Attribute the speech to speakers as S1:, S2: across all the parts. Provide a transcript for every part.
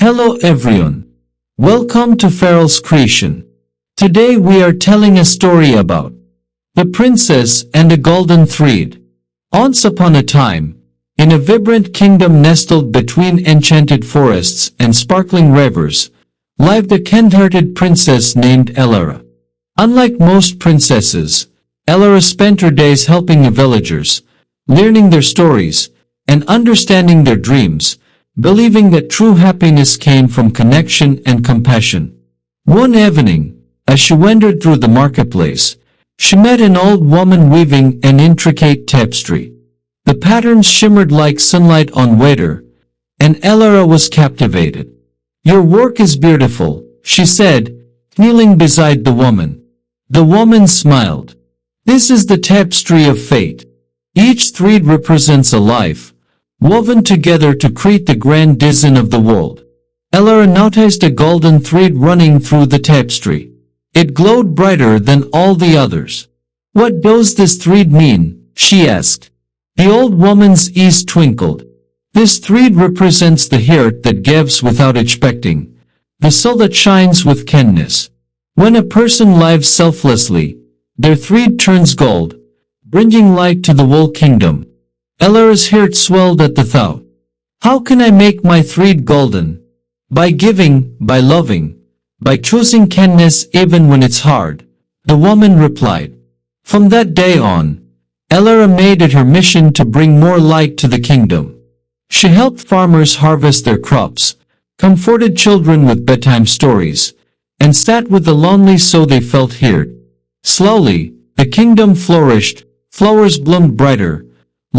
S1: Hello everyone. Welcome to FARAL'S creation. Today we are telling a story about the princess and a golden thread. Once upon a time, in a vibrant kingdom nestled between enchanted forests and sparkling rivers, lived a kind-hearted princess named Elara. Unlike most princesses, Elara spent her days helping the villagers, learning their stories, and understanding their dreams, believing that true happiness came from connection and compassion. One evening, as she wandered through the marketplace, she met an old woman weaving an intricate tapestry. The patterns shimmered like sunlight on water, and Elara was captivated. "Your work is beautiful," she said, kneeling beside the woman. The woman smiled. "This is the Tapestry of Fate. Each thread represents a life, woven together to create the grand design of the world." Elara noticed a golden thread running through the tapestry. It glowed brighter than all the others. "What does this thread mean?" she asked. The old woman's eyes twinkled. "This thread represents the heart that gives without expecting, the soul that shines with kindness. When a person lives selflessly, their thread turns gold, bringing light to the whole kingdom." Elara's heart swelled at the thought. "How can I make my thread golden?" "By giving, by loving, by choosing kindness even when it's hard," the woman replied. From that day on, Elara made it her mission to bring more light to the kingdom. She helped farmers harvest their crops, comforted children with bedtime stories, and sat with the lonely so they felt heard. Slowly, the kingdom flourished, flowers bloomed brighter,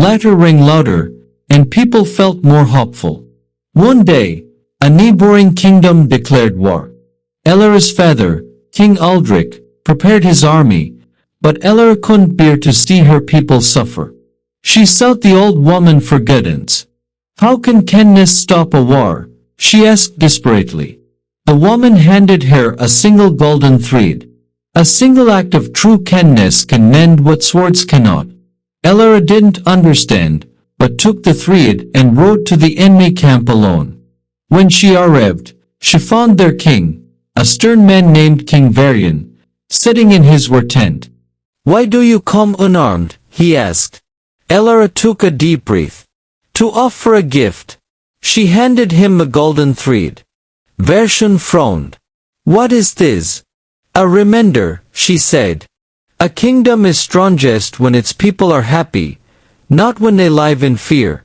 S1: laughter rang louder, and people felt more hopeful. One day, a neighboring kingdom declared war. Elara's father, King Aldrich, prepared his army, but Elara couldn't bear to see her people suffer. She sought the old woman for guidance. "How can kindness stop a war?" she asked desperately. The woman handed her a single golden thread. "A single act of true kindness can mend what swords cannot." Elara didn't understand, but took the thread and rode to the enemy camp alone. When she arrived, she found their king, a stern man named King Varion, sitting in his war tent. "Why do you come unarmed?" he asked. Elara took a deep breath. "To offer a gift." She handed him a golden thread. Varion frowned. "What is this?" "A reminder," she said. "A kingdom is strongest when its people are happy, not when they live in fear.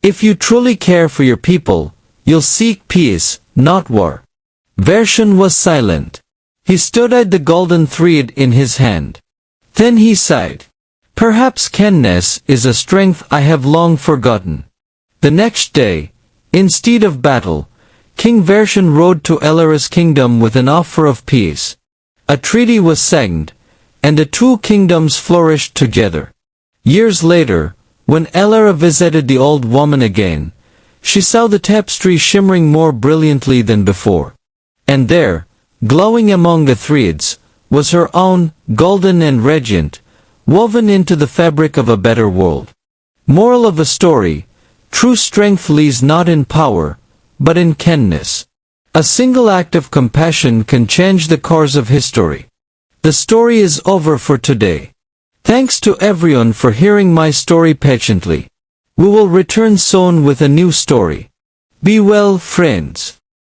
S1: If you truly care for your people, you'll seek peace, not war." Varion was silent. He studied the golden thread in his hand. Then he sighed. "Perhaps kindness is a strength I have long forgotten." The next day, instead of battle, King Varion rode to Elara's kingdom with an offer of peace. A treaty was signed, and the two kingdoms flourished together. Years later, when Elara visited the old woman again, she saw the tapestry shimmering more brilliantly than before. And there, glowing among the threads, was her own, golden and radiant, woven into the fabric of a better world. Moral of the story: true strength lies not in power, but in kindness. A single act of compassion can change the course of history. The story is over for today. Thanks to everyone for hearing my story patiently. We will return soon with a new story. Be well, friends.